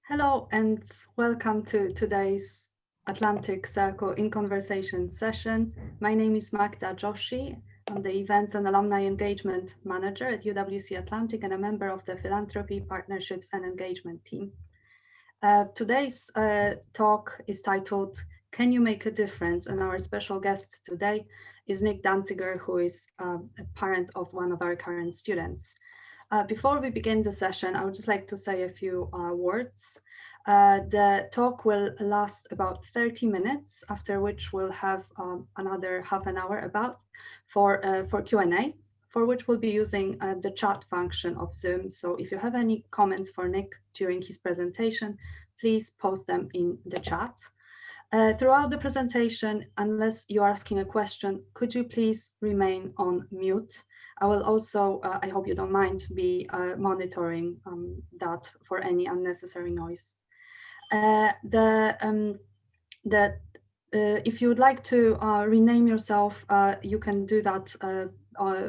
Hello and welcome to today's Atlantic Circle InConversation session. My name is Magda Joshi. I'm the Events and Alumni Engagement Manager at UWCA Atlantic and a member of the Philanthropy, Partnerships and Engagement team. Today's talk is titled, Can You Make a Difference? And our special guest today is Nick Danziger, who is a parent of one of our current students. Before we begin the session, I would just like to say a few words. The talk will last about 30 minutes, after which we'll have another half an hour for Q&A, for which we'll be using the chat function of Zoom. So if you have any comments for Nick during his presentation, please post them in the chat. Throughout the presentation, unless you're asking a question, could you please remain on mute? I will also, I hope you don't mind, be monitoring that for any unnecessary noise. If you would like to rename yourself, you can do that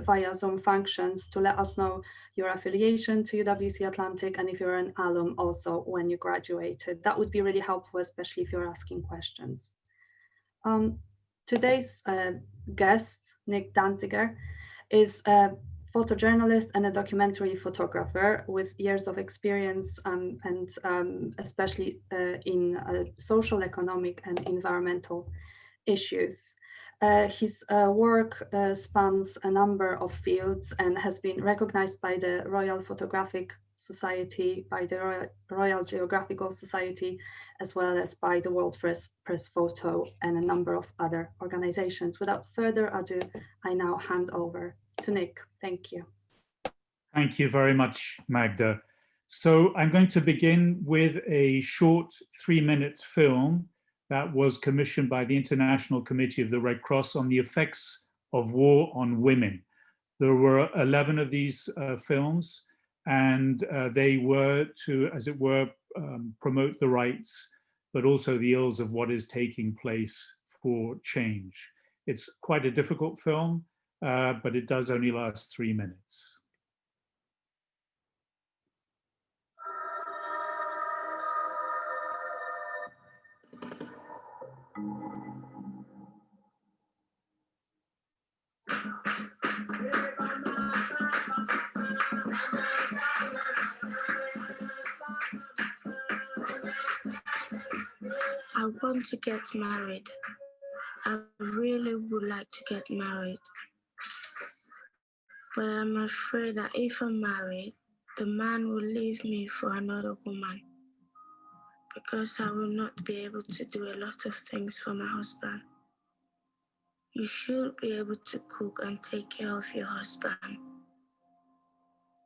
via Zoom functions to let us know your affiliation to UWCA Atlantic and if you're an alum also when you graduated. That would be really helpful, especially if you're asking questions. Today's guest, Nick Danziger, is a photojournalist and a documentary photographer with years of experience and especially in social, economic and environmental issues. His work spans a number of fields and has been recognized by the Royal Photographic Society, by the Royal Geographical Society, as well as by the World Press Photo and a number of other organizations. Without further ado, I now hand over to Nick. Thank you. Thank you very much, Magda. So I'm going to begin with a short 3-minute film that was commissioned by the International Committee of the Red Cross on the effects of war on women. There were 11 of these films, and they were to, as it were, promote the rights, but also the ills of what is taking place for change. It's quite a difficult film, but it does only last 3 minutes. I want to get married. I really would like to get married. But I'm afraid that if I'm married, the man will leave me for another woman because I will not be able to do a lot of things for my husband. You should be able to cook and take care of your husband.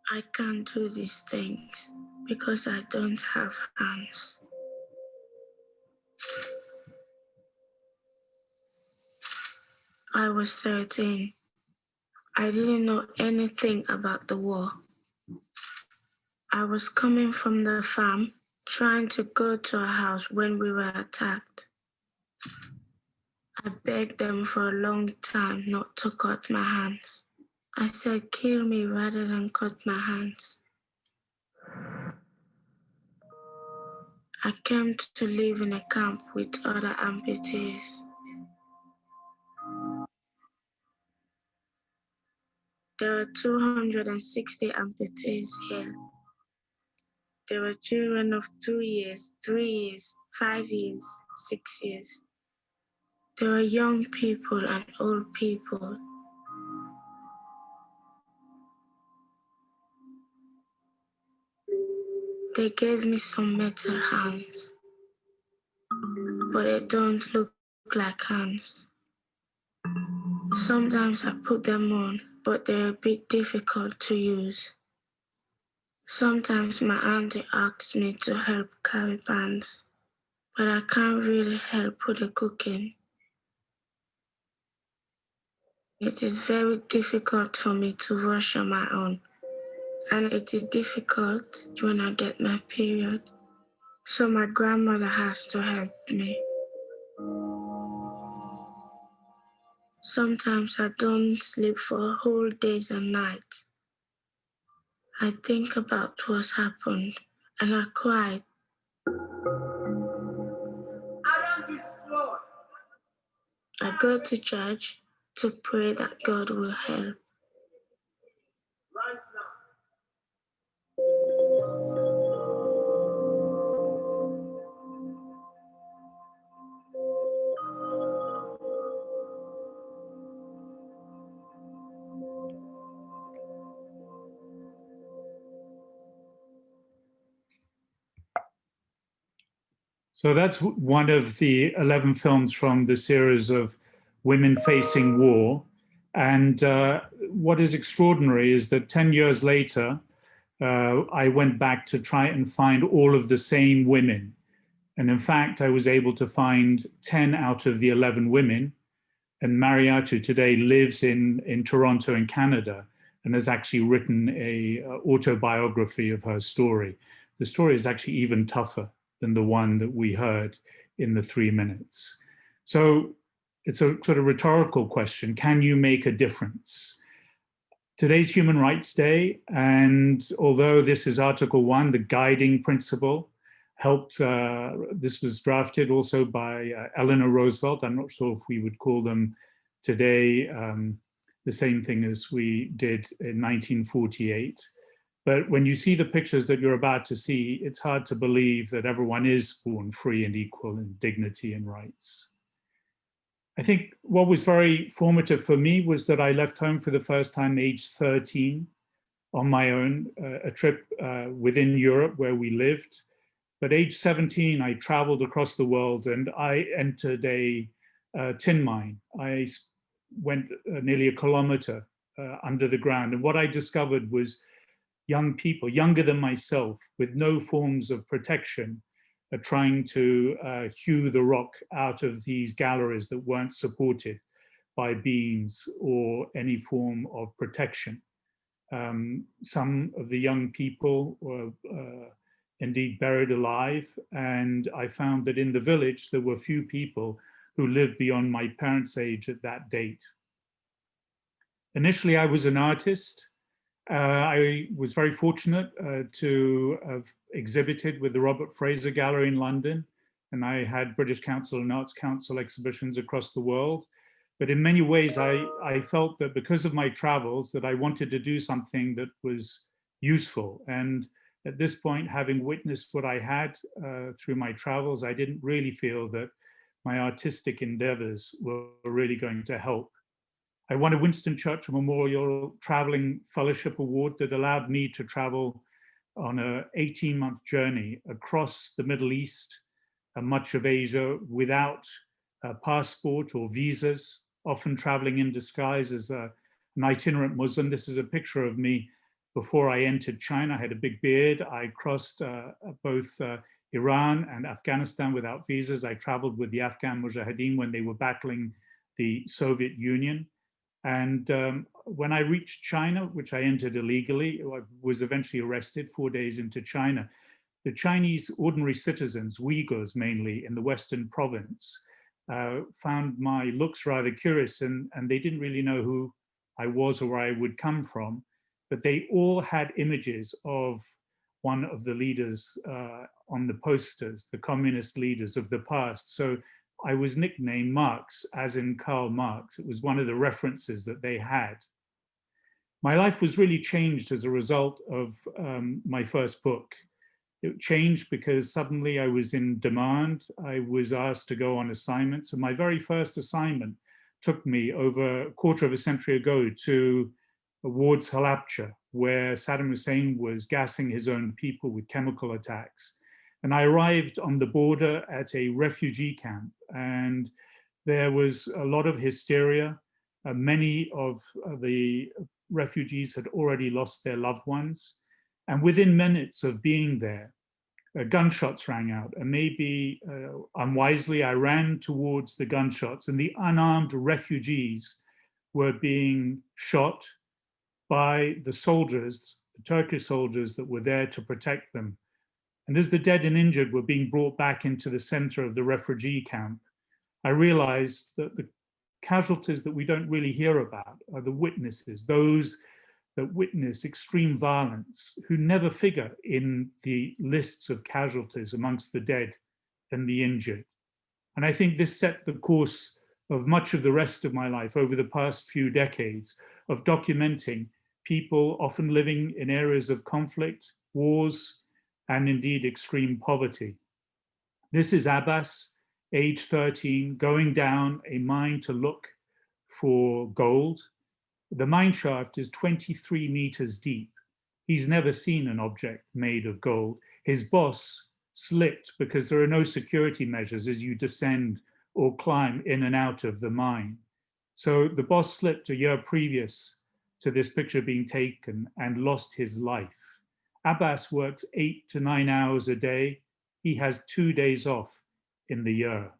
I can't do these things because I don't have hands. I was 13. I didn't know anything about the war. I was coming from the farm, trying to go to a house when we were attacked. I begged them for a long time not to cut my hands. I said, kill me rather than cut my hands. I came to live in a camp with other amputees. There were 260 amputees here. There were children of 2 years, 3 years, 5 years, 6 years. There were young people and old people. They gave me some metal hands, but they don't look like hands. Sometimes I put them on, but they're a bit difficult to use. Sometimes my auntie asks me to help carry pans, but I can't really help with the cooking. It is very difficult for me to wash on my own, and it is difficult when I get my period, so my grandmother has to help me. Sometimes I don't sleep for whole days and nights. I think about what's happened and I cried. I go to church to pray that God will help. So that's one of the 11 films from the series of Women Facing War. And what is extraordinary is that 10 years later, I went back to try and find all of the same women. And in fact, I was able to find 10 out of the 11 women. And Mariatu today lives in Toronto in Canada and has actually written a autobiography of her story. The story is actually even tougher than the one that we heard in the 3 minutes. So it's a sort of rhetorical question. Can you make a difference? Today's Human Rights Day, and although this is Article 1, the guiding principle, helped, this was drafted also by Eleanor Roosevelt. I'm not sure if we would call them today the same thing as we did in 1948. But when you see the pictures that you're about to see, it's hard to believe that everyone is born free and equal in dignity and rights. I think what was very formative for me was that I left home for the first time aged 13 on my own, a trip within Europe where we lived. But age 17, I traveled across the world and I entered a tin mine. I went nearly a kilometer under the ground. And what I discovered was young people, younger than myself, with no forms of protection, are trying to hew the rock out of these galleries that weren't supported by beams or any form of protection. Some of the young people were indeed buried alive, and I found that in the village there were few people who lived beyond my parents' age at that date. Initially, I was an artist. I was very fortunate to have exhibited with the Robert Fraser Gallery in London, and I had British Council and Arts Council exhibitions across the world. But in many ways, I felt that because of my travels, that I wanted to do something that was useful. And at this point, having witnessed what I had through my travels, I didn't really feel that my artistic endeavors were really going to help. I won a Winston Churchill Memorial Traveling Fellowship Award that allowed me to travel on an 18-month journey across the Middle East and much of Asia without a passport or visas, often traveling in disguise as an itinerant Muslim. This is a picture of me before I entered China. I had a big beard. I crossed both Iran and Afghanistan without visas. I traveled with the Afghan Mujahideen when they were battling the Soviet Union. And when I reached China, which I entered illegally, I was eventually arrested 4 days into China. The Chinese ordinary citizens, Uyghurs mainly, in the Western province, found my looks rather curious, and they didn't really know who I was or where I would come from. But they all had images of one of the leaders on the posters, the communist leaders of the past. So I was nicknamed Marx, as in Karl Marx. It was one of the references that they had. My life was really changed as a result of my first book. It changed because suddenly I was in demand. I was asked to go on assignments, and my very first assignment took me over a quarter of a century ago to Ward's Halabja, where Saddam Hussein was gassing his own people with chemical attacks. And I arrived on the border at a refugee camp, and there was a lot of hysteria. Many of the refugees had already lost their loved ones. And within minutes of being there, gunshots rang out. And maybe unwisely, I ran towards the gunshots, and the unarmed refugees were being shot by the soldiers, the Turkish soldiers that were there to protect them. And as the dead and injured were being brought back into the center of the refugee camp, I realized that the casualties that we don't really hear about are the witnesses, those that witness extreme violence, who never figure in the lists of casualties amongst the dead and the injured. And I think this set the course of much of the rest of my life over the past few decades of documenting people often living in areas of conflict, wars, and indeed extreme poverty. This is Abbas, age 13, going down a mine to look for gold. The mine shaft is 23 meters deep. He's never seen an object made of gold. His boss slipped because there are no security measures as you descend or climb in and out of the mine. So the boss slipped a year previous to this picture being taken and lost his life. Abbas works 8 to 9 hours a day. He has 2 days off in the year.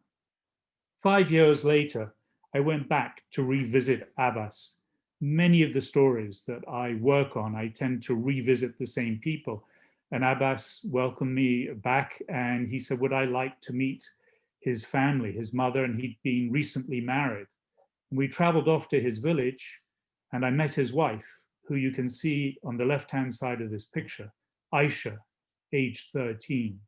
5 years later, I went back to revisit Abbas. Many of the stories that I work on, I tend to revisit the same people. And Abbas welcomed me back and he said, would I like to meet his family, his mother, and he'd been recently married. And we traveled off to his village and I met his wife, who you can see on the left-hand side of this picture, Aisha, age 13.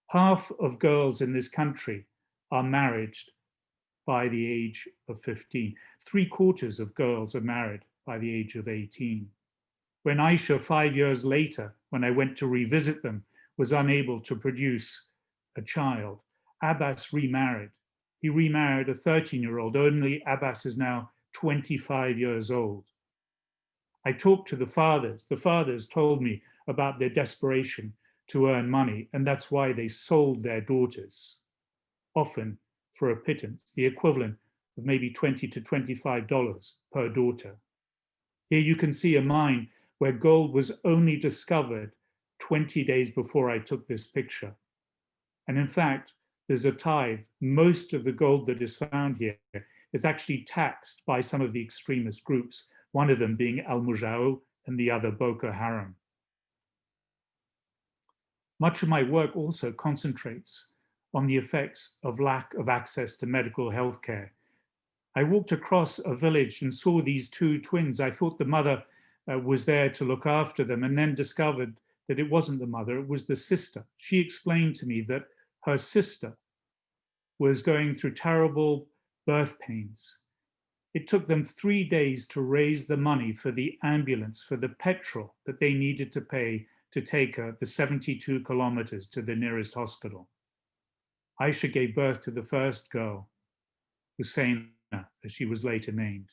Half of girls in this country are married by the age of 15. 3/4 of girls are married by the age of 18. When Aisha, 5 years later, when I went to revisit them, was unable to produce a child, Abbas remarried. He remarried a 13-year-old, only Abbas is now 25 years old. I talked to the fathers. The fathers told me about their desperation to earn money, and that's why they sold their daughters, often for a pittance, the equivalent of maybe $20 to $25 per daughter. Here you can see a mine where gold was only discovered 20 days before I took this picture. And in fact, there's a tithe. Most of the gold that is found here is actually taxed by some of the extremist groups, one of them being Al-Mujahou and the other Boko Haram. Much of my work also concentrates on the effects of lack of access to medical health care. I walked across a village and saw these two twins. I thought the mother was there to look after them, and then discovered that it wasn't the mother, it was the sister. She explained to me that her sister was going through terrible birth pains. It took them 3 days to raise the money for the ambulance, for the petrol that they needed to pay to take her the 72 kilometers to the nearest hospital. Aisha gave birth to the first girl, Husseina, as she was later named.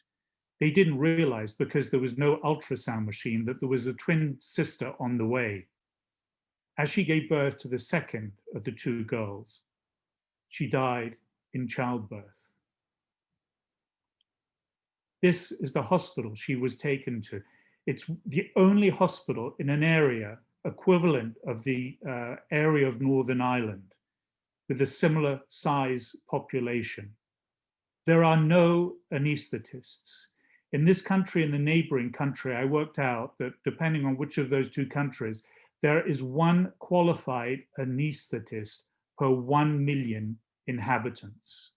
They didn't realize, because there was no ultrasound machine, that there was a twin sister on the way. As she gave birth to the second of the two girls, she died in childbirth. This is the hospital she was taken to. It's the only hospital in an area equivalent of the area of Northern Ireland, with a similar size population. There are no anesthetists. In this country and the neighboring country, I worked out that depending on which of those two countries, there is one qualified anesthetist per 1 million inhabitants.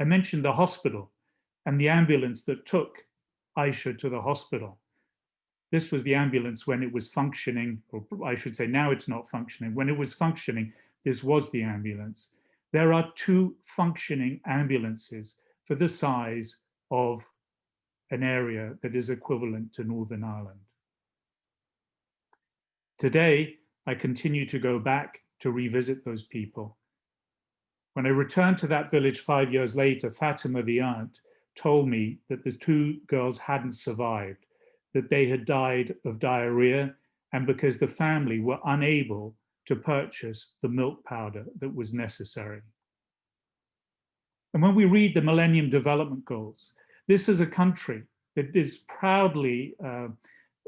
I mentioned the hospital and the ambulance that took Aisha to the hospital. This was the ambulance when it was functioning, or I should say now it's not functioning. When it was functioning, this was the ambulance. There are 2 functioning ambulances for the size of an area that is equivalent to Northern Ireland. Today, I continue to go back to revisit those people. When I returned to that village 5 years later, Fatima, the aunt, told me that the 2 girls hadn't survived, that they had died of diarrhea, and because the family were unable to purchase the milk powder that was necessary. And when we read the Millennium Development Goals, this is a country that is proudly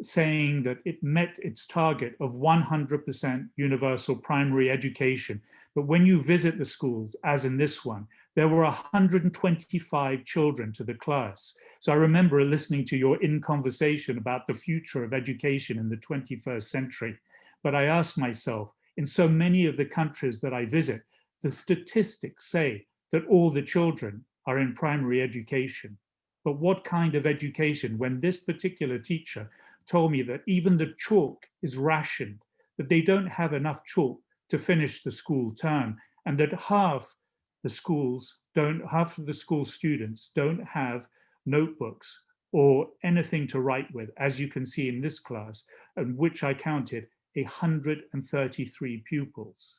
saying that it met its target of 100% universal primary education. But when you visit the schools, as in this one, there were 125 children to the class. So I remember listening to your InConversation about the future of education in the 21st century. But I asked myself, in so many of the countries that I visit, the statistics say that all the children are in primary education. But what kind of education, when this particular teacher told me that even the chalk is rationed, that they don't have enough chalk to finish the school term, and that half the schools don't, half of the school students don't have notebooks or anything to write with, as you can see in this class, and which I counted 133 pupils.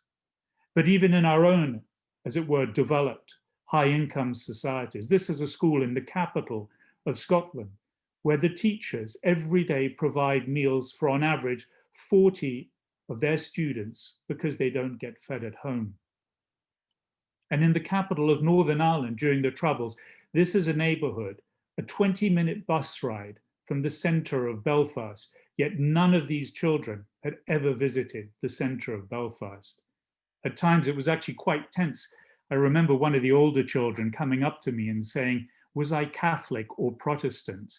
But even in our own, as it were, developed high-income societies, this is a school in the capital of Scotland, where the teachers every day provide meals for, on average, 40 of their students because they don't get fed at home. And in the capital of Northern Ireland during the Troubles, this is a neighborhood, a 20-minute bus ride from the center of Belfast, yet none of these children had ever visited the center of Belfast. At times it was actually quite tense. I remember one of the older children coming up to me and saying, was I Catholic or Protestant?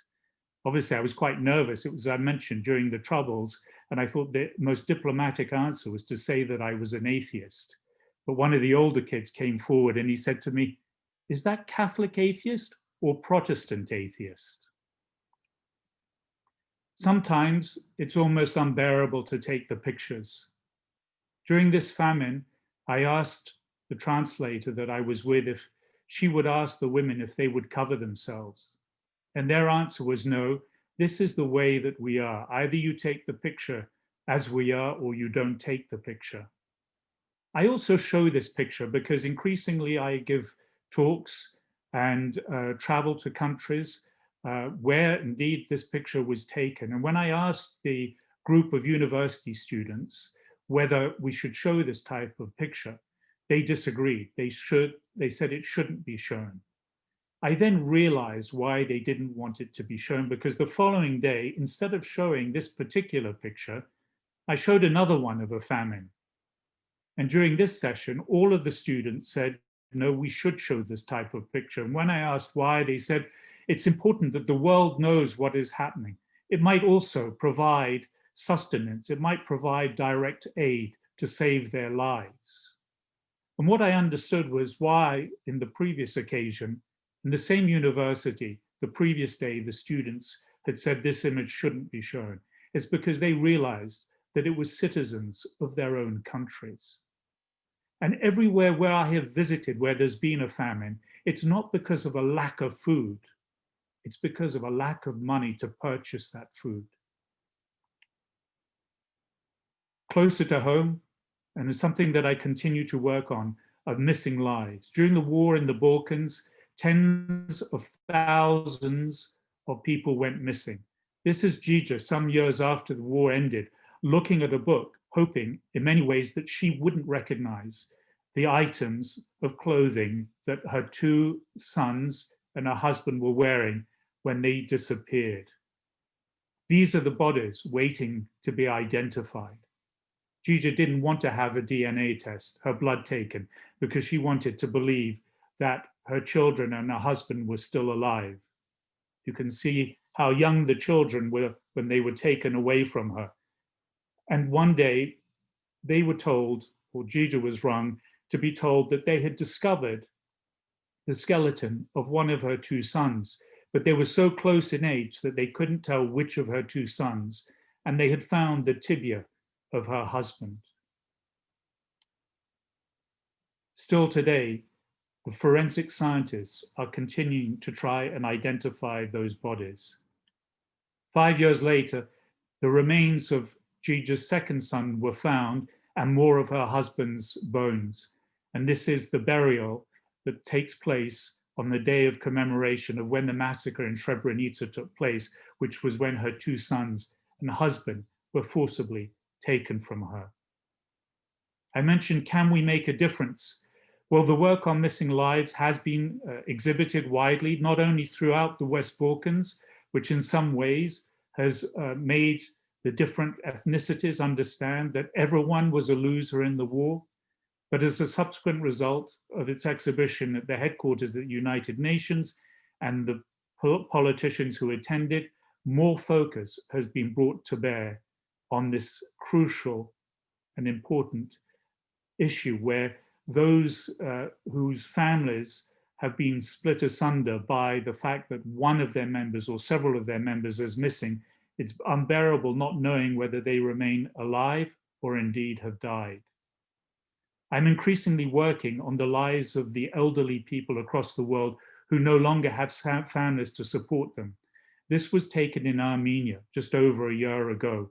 Obviously I was quite nervous. It was, I mentioned, during the Troubles, and I thought the most diplomatic answer was to say that I was an atheist. But one of the older kids came forward and he said to me, is that Catholic atheist or Protestant atheist? Sometimes it's almost unbearable to take the pictures. During this famine, I asked the translator that I was with if she would ask the women if they would cover themselves. And their answer was no, this is the way that we are. Either you take the picture as we are or you don't take the picture. I also show this picture because increasingly I give talks and travel to countries where indeed this picture was taken. And when I asked the group of university students whether we should show this type of picture, they disagreed. They said it shouldn't be shown. I then realized why they didn't want it to be shown, because the following day, instead of showing this particular picture, I showed another one of a famine. And during this session, all of the students said, no, we should show this type of picture. And when I asked why, they said, it's important that the world knows what is happening. It might also provide sustenance. It might provide direct aid to save their lives. And what I understood was why, in the previous occasion, in the same university, the previous day, the students had said this image shouldn't be shown. It's because they realized that it was citizens of their own countries. And everywhere where I have visited, where there's been a famine, it's not because of a lack of food. It's because of a lack of money to purchase that food. Closer to home, and it's something that I continue to work on, are missing lives. During the war in the Balkans, tens of thousands of people went missing. This is Gija, some years after the war ended, looking at a book, hoping in many ways that she wouldn't recognize the items of clothing that her two sons and her husband were wearing when they disappeared. These are the bodies waiting to be identified. Gija didn't want to have a DNA test, her blood taken, because she wanted to believe that her children and her husband were still alive. You can see how young the children were when they were taken away from her. And one day they were told, or Gija was wrong, to be told that they had discovered the skeleton of one of her two sons, but they were so close in age that they couldn't tell which of her two sons, and they had found the tibia of her husband. Still today, the forensic scientists are continuing to try and identify those bodies. 5 years later, the remains of Gija's second son were found, and more of her husband's bones. And this is the burial that takes place on the day of commemoration of when the massacre in Srebrenica took place, which was when her two sons and husband were forcibly taken from her. I mentioned, can we make a difference? Well, the work on missing lives has been exhibited widely, not only throughout the West Balkans, which in some ways has made the different ethnicities understand that everyone was a loser in the war, but as a subsequent result of its exhibition at the headquarters of the United Nations and the politicians who attended, more focus has been brought to bear on this crucial and important issue where those whose families have been split asunder by the fact that one of their members or several of their members is missing, it's unbearable not knowing whether they remain alive or indeed have died. I'm increasingly working on the lives of the elderly people across the world who no longer have families to support them. This was taken in Armenia just over a year ago.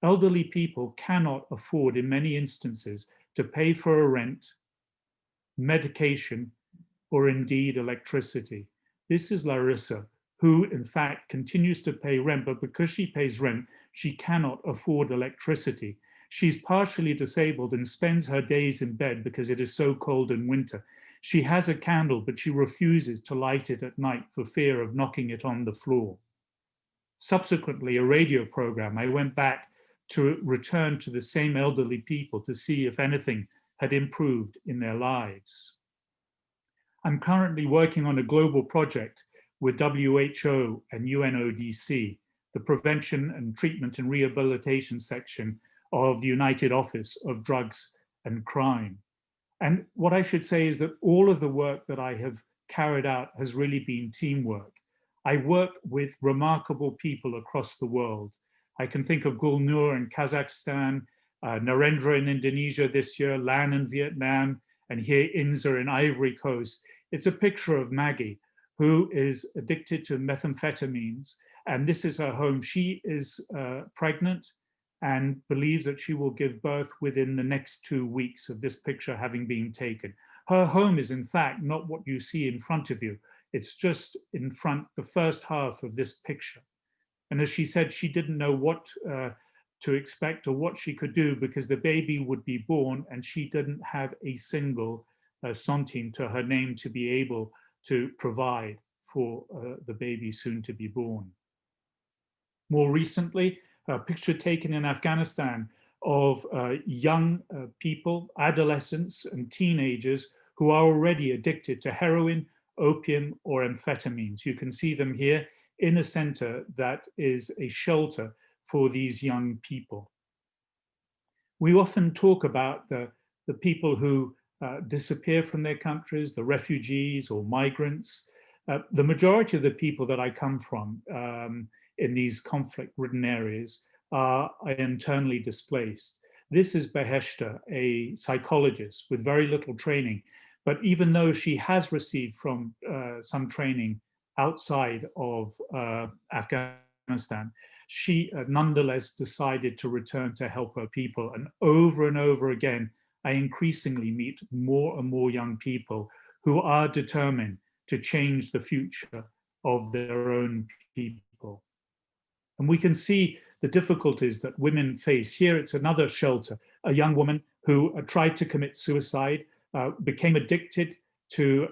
Elderly people cannot afford, in many instances, to pay for a rent, medication, or indeed electricity. This is Larissa, who in fact continues to pay rent, but because she pays rent, she cannot afford electricity. She's partially disabled and spends her days in bed because it is so cold in winter. She has a candle, but she refuses to light it at night for fear of knocking it on the floor. Subsequently, a radio program, I went back to return to the same elderly people to see if anything had improved in their lives. I'm currently working on a global project with WHO and UNODC, the Prevention and Treatment and Rehabilitation section of the United Office of Drugs and Crime. And what I should say is that all of the work that I have carried out has really been teamwork. I work with remarkable people across the world. I can think of Gulnur in Kazakhstan, Narendra in Indonesia this year, Lan in Vietnam, and here Inza in Ivory Coast. It's a picture of Maggie, who is addicted to methamphetamines, and this is her home. She is pregnant and believes that she will give birth within the next 2 weeks of this picture having been taken. Her home is in fact not what you see in front of you. It's just in front, the first half of this picture. And as she said, she didn't know what to expect or what she could do because the baby would be born and she didn't have a single centime to her name to be able to provide for the baby soon to be born. More recently, a picture taken in Afghanistan of young people, adolescents and teenagers who are already addicted to heroin, opium, or amphetamines. You can see them here in a center that is a shelter for these young people. We often talk about the people who disappear from their countries, the refugees or migrants. The majority of the people that I come from in these conflict-ridden areas are internally displaced. This is Beheshta, a psychologist with very little training, but even though she has received from some training outside of Afghanistan, she nonetheless decided to return to help her people. And over again, I increasingly meet more and more young people who are determined to change the future of their own people. And we can see the difficulties that women face. Here it's another shelter, a young woman who tried to commit suicide, became addicted to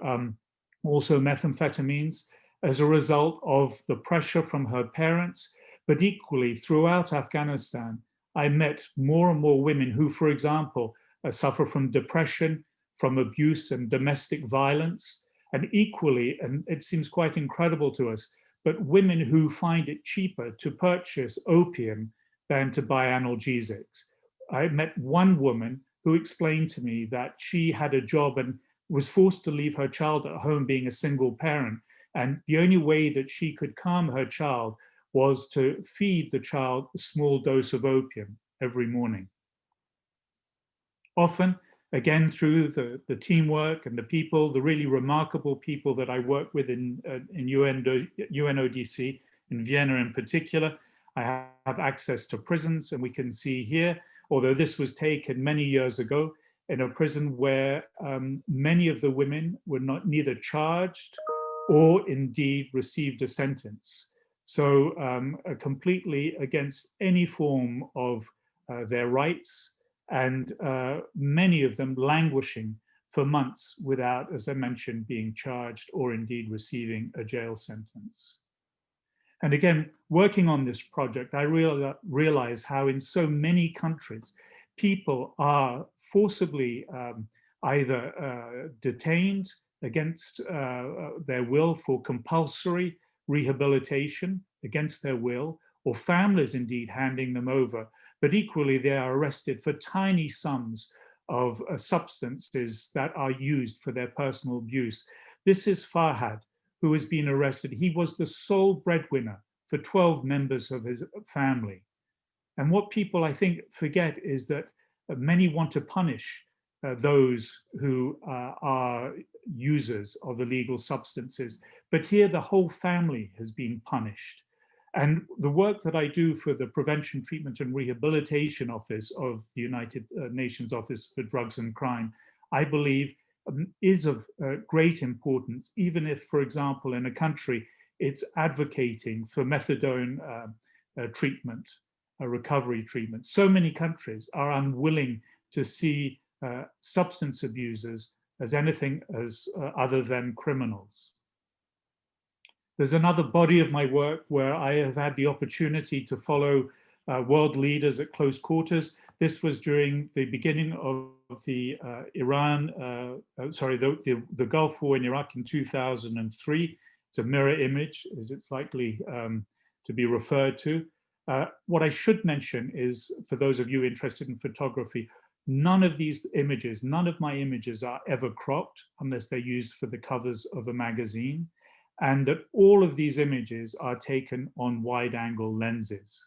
also methamphetamines as a result of the pressure from her parents. But equally, throughout Afghanistan, I met more and more women who, for example, suffer from depression, from abuse and domestic violence, and equally, and it seems quite incredible to us, but women who find it cheaper to purchase opium than to buy analgesics. I met one woman who explained to me that she had a job and was forced to leave her child at home being a single parent. And the only way that she could calm her child was to feed the child a small dose of opium every morning. Often, again, through the teamwork and the people, the really remarkable people that I work with in UNODC, in Vienna in particular, I have access to prisons, and we can see here, although this was taken many years ago, in a prison where many of the women were neither charged or indeed received a sentence. So completely against any form of their rights, and many of them languishing for months without, as I mentioned, being charged or indeed receiving a jail sentence. And again, working on this project, I realize how in so many countries, people are forcibly either detained against their will for compulsory rehabilitation against their will, or families indeed handing them over, but equally they are arrested for tiny sums of substances that are used for their personal abuse. This is Farhad, who has been arrested. He was the sole breadwinner for 12 members of his family. And what people, I think, forget is that many want to punish those who are users of illegal substances. But here the whole family has been punished. And the work that I do for the Prevention, Treatment and Rehabilitation Office of the United Nations Office for Drugs and Crime, I believe is of great importance, even if, for example, in a country, it's advocating for methadone treatment, recovery treatment. So many countries are unwilling to see substance abusers as anything as other than criminals. There's another body of my work where I have had the opportunity to follow world leaders at close quarters. This was during the beginning of the the Gulf War in Iraq in 2003. It's a mirror image, as it's likely to be referred to. What I should mention is, for those of you interested in photography, none of these images, none of my images are ever cropped unless they're used for the covers of a magazine, and that all of these images are taken on wide-angle lenses.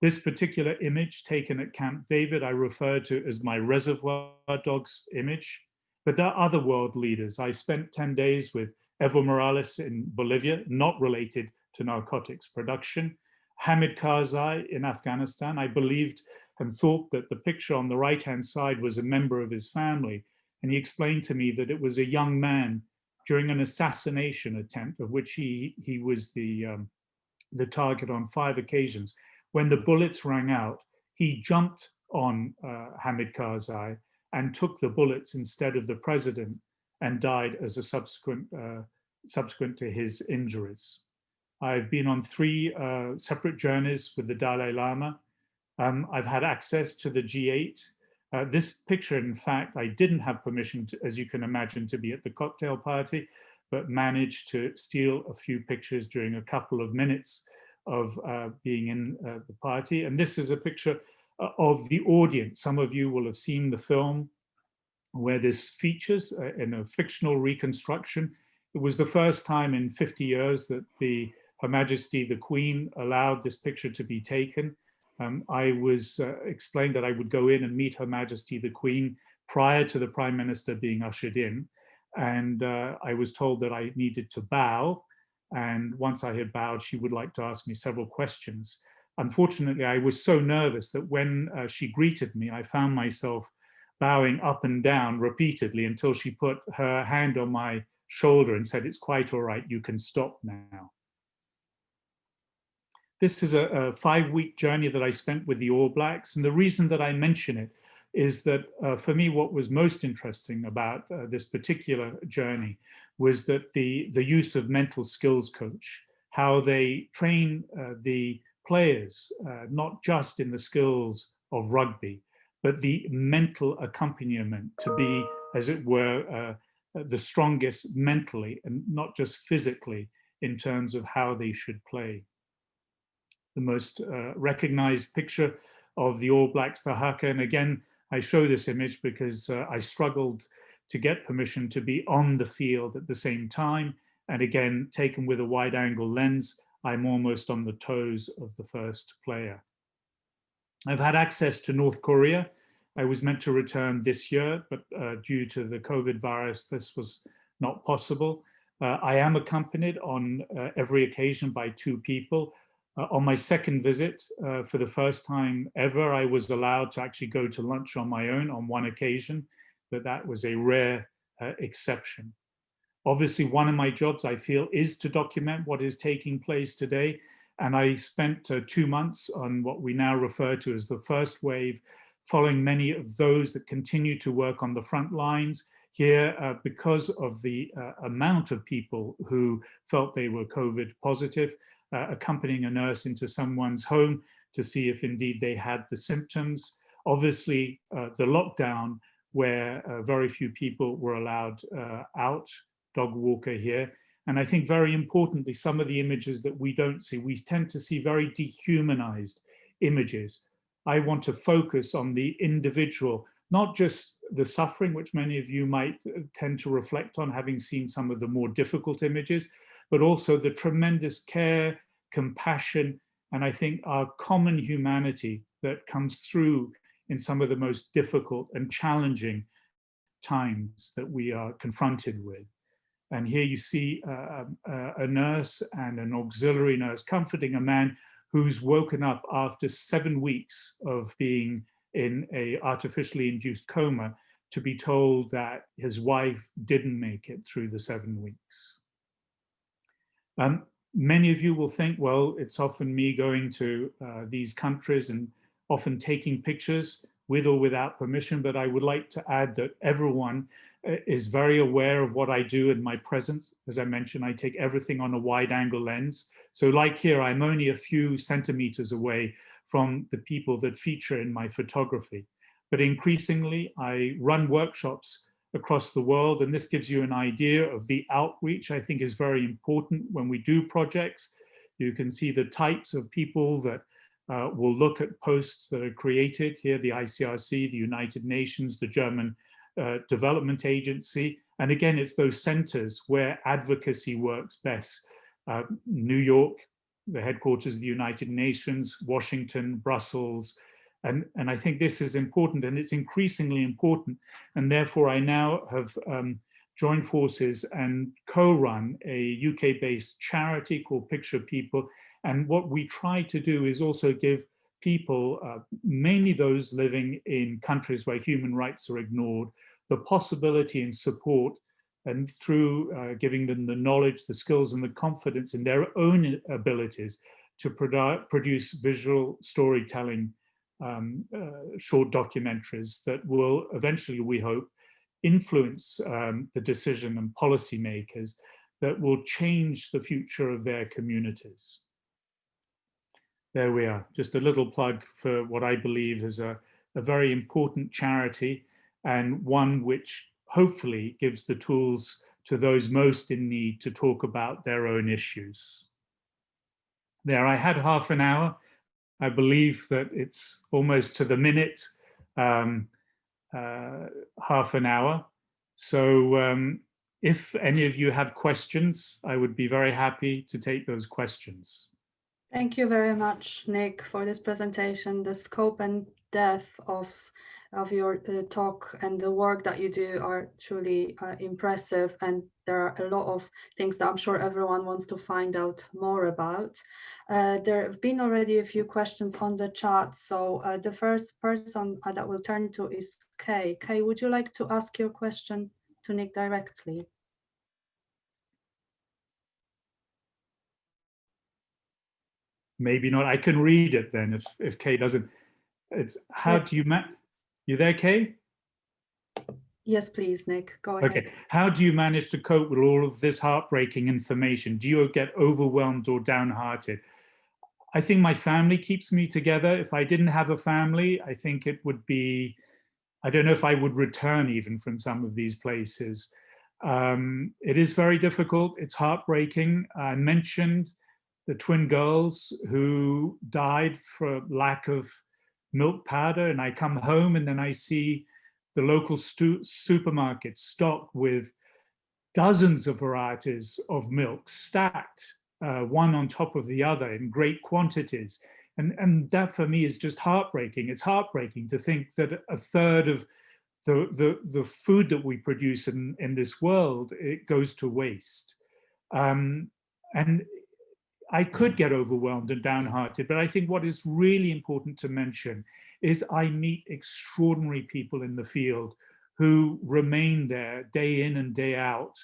This particular image taken at Camp David, I refer to as my Reservoir Dogs image, but there are other world leaders. I spent 10 days with Evo Morales in Bolivia, not related to narcotics production. Hamid Karzai in Afghanistan. I believed and thought that the picture on the right-hand side was a member of his family. And he explained to me that it was a young man during an assassination attempt of which he was the target on 5 occasions. When the bullets rang out, he jumped on Hamid Karzai and took the bullets instead of the president and died as a subsequent to his injuries. I've been on 3 separate journeys with the Dalai Lama. I've had access to the G8. This picture, in fact, I didn't have permission to, as you can imagine, to be at the cocktail party, but managed to steal a few pictures during a couple of minutes of being in the party. And this is a picture of the audience. Some of you will have seen the film where this features in a fictional reconstruction. It was the first time in 50 years that Her Majesty the Queen allowed this picture to be taken. I was explained that I would go in and meet Her Majesty the Queen prior to the Prime Minister being ushered in. And I was told that I needed to bow. And once I had bowed, she would like to ask me several questions. Unfortunately, I was so nervous that when she greeted me, I found myself bowing up and down repeatedly until she put her hand on my shoulder and said, "It's quite all right, you can stop now." This is a 5-week journey that I spent with the All Blacks. And the reason that I mention it is that for me, what was most interesting about this particular journey was that the use of mental skills coach, how they train the players, not just in the skills of rugby, but the mental accompaniment to be, as it were, the strongest mentally and not just physically in terms of how they should play. The most recognized picture of the All Blacks, the haka. And again, I show this image because I struggled to get permission to be on the field at the same time. And again, taken with a wide angle lens, I'm almost on the toes of the first player. I've had access to North Korea. I was meant to return this year, but due to the COVID virus, this was not possible. I am accompanied on every occasion by 2 people. On my second visit, for the first time ever, I was allowed to actually go to lunch on my own on 1 occasion, but that was a rare exception. Obviously, one of my jobs, I feel, is to document what is taking place today. And I spent 2 months on what we now refer to as the first wave, following many of those that continue to work on the front lines. Here, because of the amount of people who felt they were COVID positive, accompanying a nurse into someone's home to see if indeed they had the symptoms. Obviously, the lockdown where very few people were allowed out, dog walker here. And I think very importantly, some of the images that we don't see, we tend to see very dehumanized images. I want to focus on the individual, not just the suffering, which many of you might tend to reflect on, having seen some of the more difficult images, but also the tremendous care, compassion, and I think our common humanity that comes through in some of the most difficult and challenging times that we are confronted with. And here you see a nurse and an auxiliary nurse comforting a man who's woken up after 7 weeks of being in a artificially induced coma to be told that his wife didn't make it through the 7 weeks. Many of you will think, well, it's often me going to these countries and often taking pictures with or without permission, but I would like to add that everyone is very aware of what I do in my presence. As I mentioned, I take everything on a wide angle lens. So like here, I'm only a few centimeters away from the people that feature in my photography. But increasingly, I run workshops across the world, and this gives you an idea of the outreach I think is very important when we do projects. You can see the types of people that will look at posts that are created here, the ICRC, the United Nations, the German Development Agency. And again, it's those centers where advocacy works best. New York, the headquarters of the United Nations, Washington, Brussels. And I think this is important, and it's increasingly important. And therefore, I now have joined forces and co-run a UK-based charity called Picture People. And what we try to do is also give people, mainly those living in countries where human rights are ignored, the possibility and support, and through giving them the knowledge, the skills, and the confidence in their own abilities to produce visual storytelling short documentaries that will eventually, we hope, influence the decision and policymakers that will change the future of their communities. There we are, just a little plug for what I believe is a very important charity, and one which hopefully gives the tools to those most in need to talk about their own issues. There, I had half an hour. I believe that it's almost to the minute, half an hour. So if any of you have questions, I would be very happy to take those questions. Thank you very much, Nick, for this presentation. The scope and depth of your talk and the work that you do are truly impressive, and there are a lot of things that I'm sure everyone wants to find out more about. There have been already a few questions on the chat, so the first person that we'll turn to is Kay. Kay, would you like to ask your question to Nick directly? Maybe not. I can read it then if Kay doesn't. It's how Yes. do you you there, Kay? Yes, please, Nick, go ahead. Okay. How do you manage to cope with all of this heartbreaking information? Do you get overwhelmed or downhearted? I think my family keeps me together. If I didn't have a family, I think it would be, I don't know if I would return even from some of these places. It is very difficult. It's heartbreaking. I mentioned the twin girls who died for lack of milk powder, and I come home and then I see the local supermarket stocked with dozens of varieties of milk stacked one on top of the other in great quantities. And that for me is just heartbreaking. It's heartbreaking to think that a third of the food that we produce in this world, it goes to waste. And I could get overwhelmed and downhearted, but I think what is really important to mention is I meet extraordinary people in the field who remain there day in and day out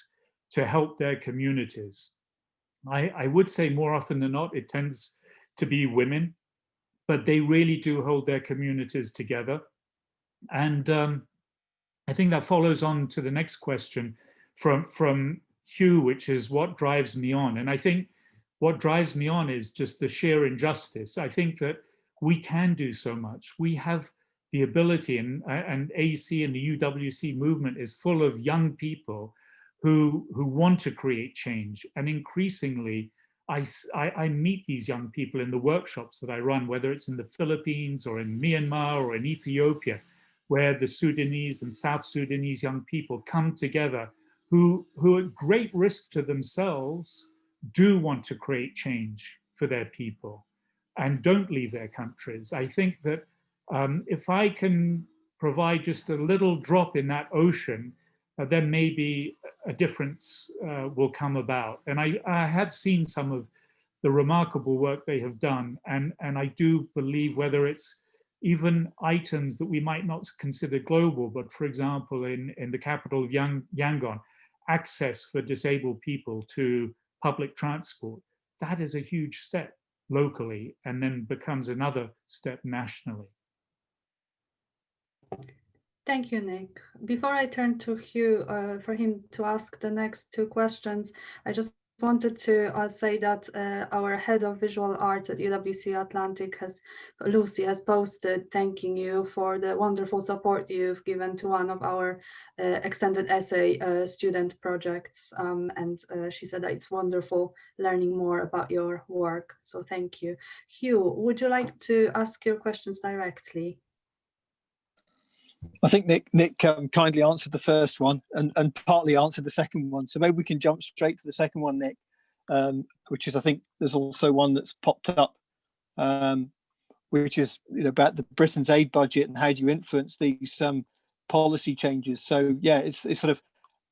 to help their communities. I would say more often than not, it tends to be women, but they really do hold their communities together. And I think that follows on to the next question from Hugh, which is what drives me on? And I think what drives me on is just the sheer injustice. I think that we can do so much. We have the ability, and AC and the UWC movement is full of young people who want to create change. And increasingly, I meet these young people in the workshops that I run, whether it's in the Philippines or in Myanmar or in Ethiopia, where the Sudanese and South Sudanese young people come together who at great risk to themselves do want to create change for their people and don't leave their countries. I think that if I can provide just a little drop in that ocean, then maybe a difference will come about. And I have seen some of the remarkable work they have done, and I do believe, whether it's even items that we might not consider global, but for example, in the capital of Yangon, access for disabled people to public transport, that is a huge step locally and then becomes another step nationally. Thank you, Nick. Before I turn to Hugh for him to ask the next two questions, I just wanted to say that our head of visual arts at UWCA Atlantic, Lucy, has posted thanking you for the wonderful support you've given to one of our extended essay student projects. And she said that it's wonderful learning more about your work. So thank you. Hugh, would you like to ask your questions directly? I think Nick kindly answered the first one and partly answered the second one. So maybe we can jump straight to the second one, Nick, which is, I think there's also one that's popped up, which is about the Britain's aid budget and how do you influence these policy changes. So yeah, it's sort of,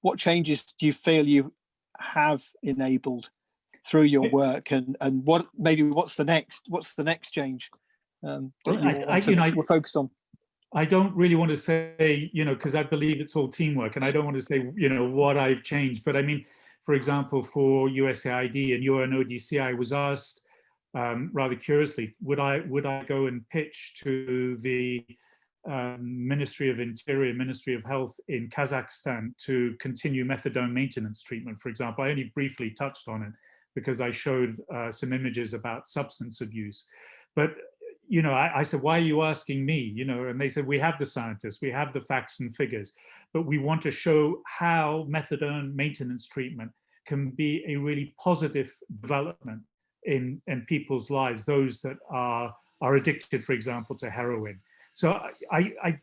what changes do you feel you have enabled through your work, and what's the next change we're focused on? I don't really want to say, because I believe it's all teamwork, and I don't want to say, what I've changed. But I mean, for example, for USAID and UNODC, I was asked rather curiously, would I go and pitch to the Ministry of Interior, Ministry of Health in Kazakhstan to continue methadone maintenance treatment, for example. I only briefly touched on it because I showed some images about substance abuse. But I said, why are you asking me? And they said, we have the scientists, we have the facts and figures, but we want to show how methadone maintenance treatment can be a really positive development in people's lives, those that are addicted, for example, to heroin. So I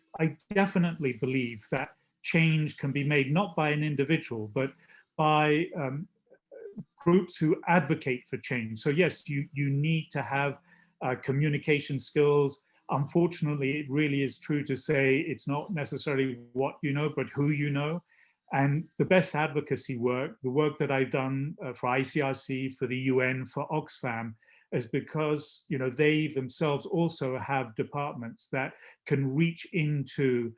definitely believe that change can be made not by an individual, but by groups who advocate for change. So yes, you need to have communication skills. Unfortunately, it really is true to say it's not necessarily what you know, but who you know. And the best advocacy work, the work that I've done for ICRC, for the UN, for Oxfam, is because they themselves also have departments that can reach into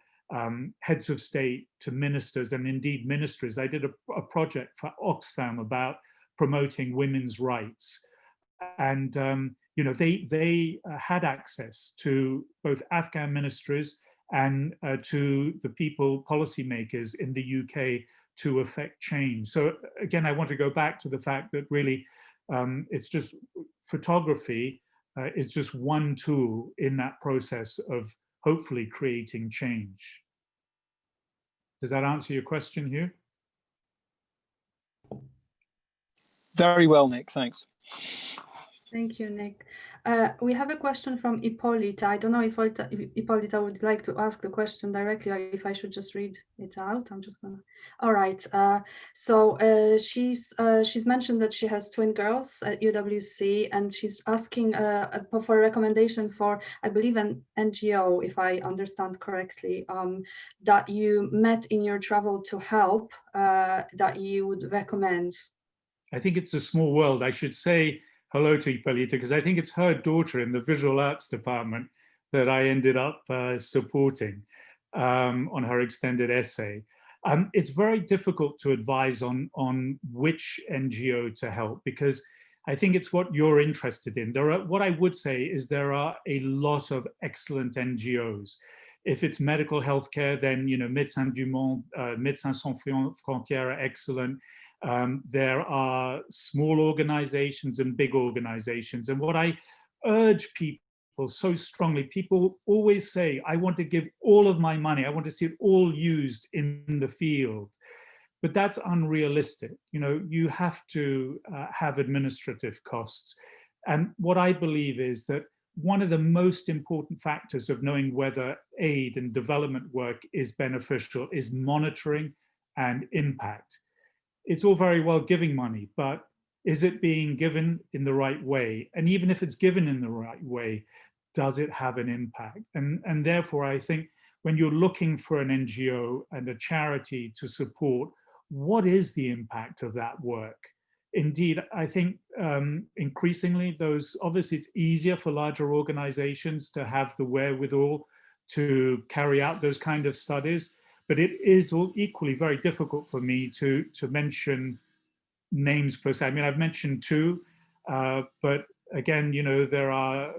heads of state, to ministers, and indeed ministries. I did a project for Oxfam about promoting women's rights, and they had access to both Afghan ministries and to the people, policymakers in the UK, to affect change. So again, I want to go back to the fact that really it's just photography is just one tool in that process of hopefully creating change. Does that answer your question, Hugh? Very well, Nick, thanks. Thank you, Nick. We have a question from Ippolita. I don't know if Ippolita would like to ask the question directly, or if I should just read it out. I'm just gonna. All right. So she's mentioned that she has twin girls at UWC, and she's asking for a recommendation for, I believe, an NGO, if I understand correctly, that you met in your travel to help, that you would recommend. I think it's a small world. I should say hello to Ippolita, because I think it's her daughter in the visual arts department that I ended up supporting on her extended essay. It's very difficult to advise on which NGO to help, because I think it's what you're interested in. What I would say is there are a lot of excellent NGOs. If it's medical healthcare, then Médecins du Monde, Médecins Sans Frontières are excellent. There are small organizations and big organizations. And what I urge people so strongly, people always say, I want to give all of my money, I want to see it all used in the field. But that's unrealistic. You have to have administrative costs. And what I believe is that one of the most important factors of knowing whether aid and development work is beneficial is monitoring and impact. It's all very well giving money, but is it being given in the right way? And even if it's given in the right way, does it have an impact? And therefore, I think when you're looking for an NGO and a charity to support, what is the impact of that work? Indeed, I think increasingly obviously it's easier for larger organizations to have the wherewithal to carry out those kind of studies, but it is equally very difficult for me to mention names per se. I mean, I've mentioned two, but again, there are,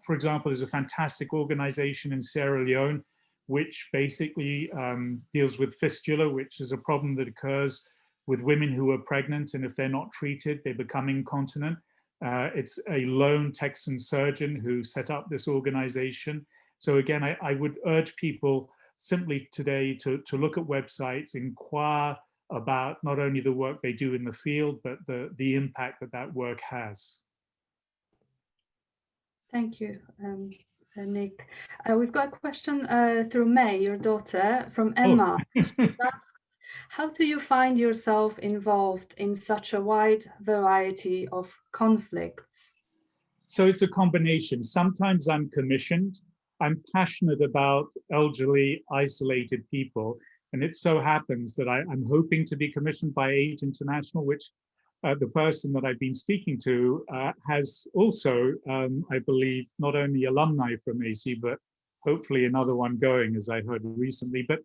for example, there's a fantastic organization in Sierra Leone, which basically deals with fistula, which is a problem that occurs with women who are pregnant, and if they're not treated, they become incontinent. It's a lone Texan surgeon who set up this organization. So again, I would urge people simply today to look at websites, inquire about not only the work they do in the field, but the impact that work has. Thank you, Nick. We've got a question through May, your daughter, from Emma. Oh. She's asked, how do you find yourself involved in such a wide variety of conflicts? So it's a combination. Sometimes I'm commissioned. I'm passionate about elderly, isolated people. And it so happens that I'm hoping to be commissioned by Age International, which the person that I've been speaking to has also, I believe, not only alumni from AC, but hopefully another one going, as I heard recently. But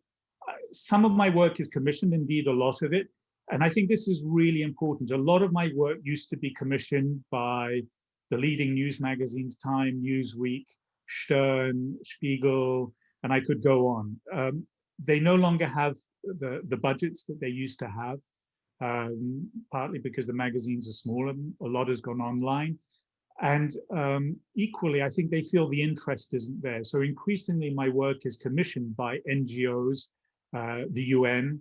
some of my work is commissioned, indeed, a lot of it. And I think this is really important. A lot of my work used to be commissioned by the leading news magazines, Time, Newsweek, Stern, Spiegel, and I could go on. They no longer have the budgets that they used to have, partly because the magazines are smaller, a lot has gone online. And equally, I think they feel the interest isn't there. So increasingly, my work is commissioned by NGOs, the UN,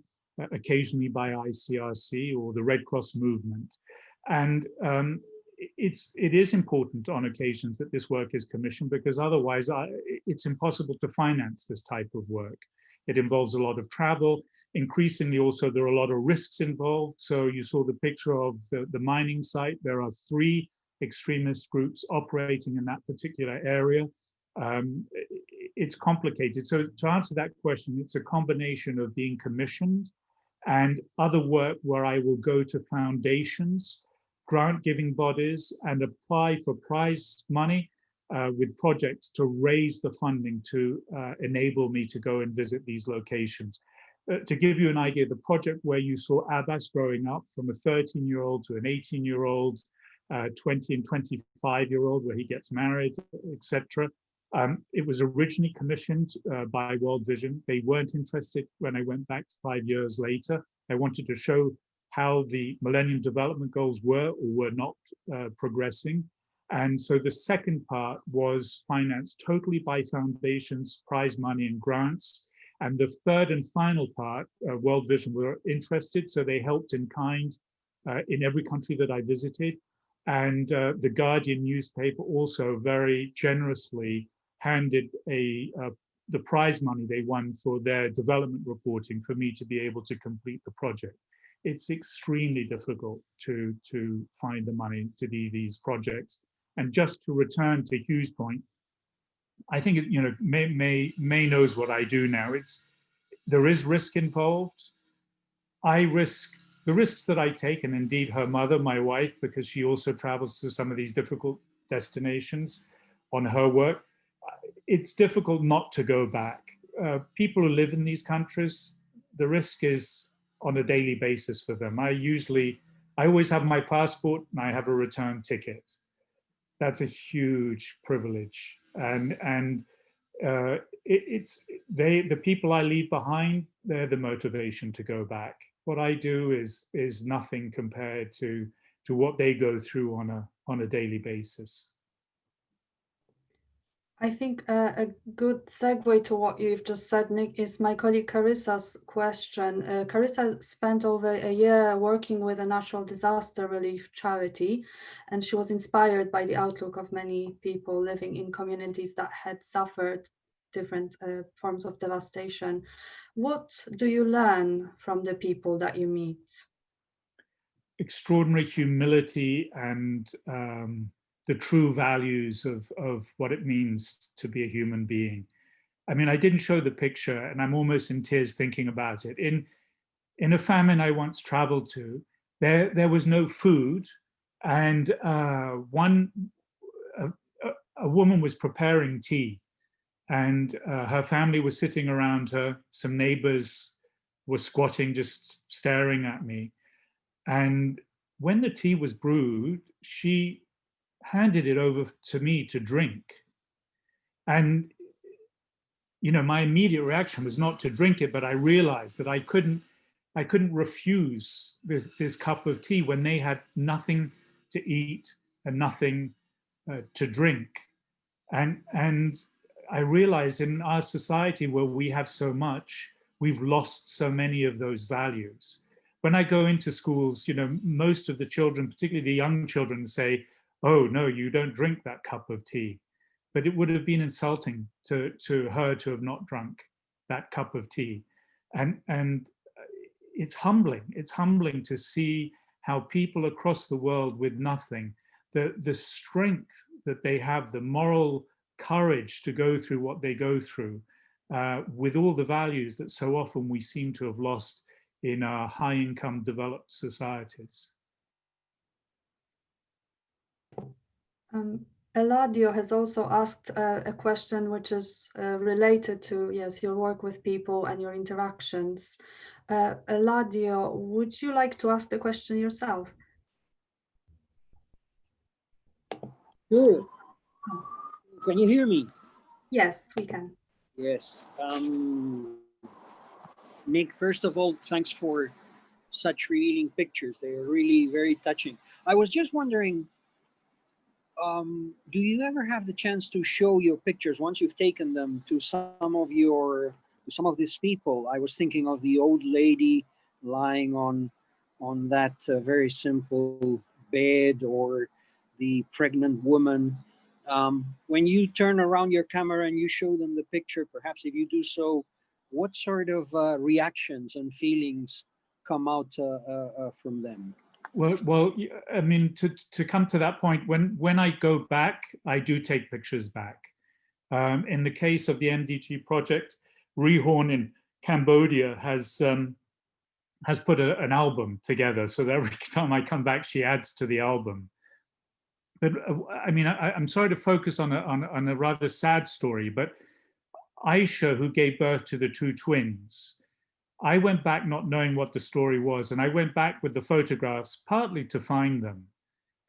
occasionally by ICRC or the Red Cross movement. And it is important on occasions that this work is commissioned, because otherwise it's impossible to finance this type of work. It involves a lot of travel. Increasingly also, there are a lot of risks involved. So you saw the picture of the mining site. There are 3 extremist groups operating in that particular area. It's complicated. So to answer that question, it's a combination of being commissioned and other work where I will go to foundations, grant-giving bodies, and apply for prize money with projects to raise the funding to enable me to go and visit these locations. To give you an idea, the project where you saw Abbas growing up from a 13-year-old to an 18-year-old, 20 and 25-year-old, where he gets married, etc. It was originally commissioned by World Vision. They weren't interested when I went back 5 years later. I wanted to show how the Millennium Development Goals were or were not progressing. And so the second part was financed totally by foundations, prize money and grants. And the third and final part, World Vision were interested, so they helped in kind in every country that I visited. And the Guardian newspaper also very generously handed the prize money they won for their development reporting for me to be able to complete the project. It's extremely difficult to find the money to do these projects. And just to return to Hugh's point, I think May knows what I do now. There is risk involved. The risks that I take, and indeed her mother, my wife, because she also travels to some of these difficult destinations on her work, it's difficult not to go back. People who live in these countries, the risk is on a daily basis for them. I always have my passport and I have a return ticket. That's a huge privilege. And the people I leave behind, they're the motivation to go back. What I do is nothing compared to what they go through on a daily basis. I think a good segue to what you've just said, Nick, is my colleague Carissa's question. Carissa spent over a year working with a natural disaster relief charity, and she was inspired by the outlook of many people living in communities that had suffered different forms of devastation. What do you learn from the people that you meet? Extraordinary humility and the true values of what it means to be a human being. I mean, I didn't show the picture, and I'm almost in tears thinking about it. In a famine I once traveled to, there was no food, and a woman was preparing tea, and her family was sitting around her. Some neighbors were squatting, just staring at me. And when the tea was brewed, she handed it over to me to drink. And, you know, my immediate reaction was not to drink it, but I realized that I couldn't refuse this cup of tea when they had nothing to eat and nothing to drink. And I realize in our society where we have so much, we've lost so many of those values. When I go into schools, you know, most of the children, particularly the young children, say, "Oh no, you don't drink that cup of tea." But it would have been insulting to her to have not drunk that cup of tea. And it's humbling. It's humbling to see how people across the world with nothing, the strength that they have, the moral courage to go through what they go through, with all the values that so often we seem to have lost in our high-income developed societies. Eladio has also asked a question which is related to, yes, your work with people and your interactions. Eladio, would you like to ask the question yourself? Sure. Can you hear me? Yes, we can. Yes. Nick, first of all, thanks for such revealing pictures. They are really very touching. I was just wondering, do you ever have the chance to show your pictures once you've taken them to some of these people? I was thinking of the old lady lying on that very simple bed, or the pregnant woman. When you turn around your camera and you show them the picture, perhaps if you do so, what sort of reactions and feelings come out from them? Well, I mean, to come to that point, when I go back, I do take pictures back. In the case of the MDG project, Rihorn in Cambodia has put an album together, so that every time I come back, she adds to the album. But I mean, I'm sorry to focus on a rather sad story, but Aisha, who gave birth to the two twins, I went back not knowing what the story was, and I went back with the photographs partly to find them.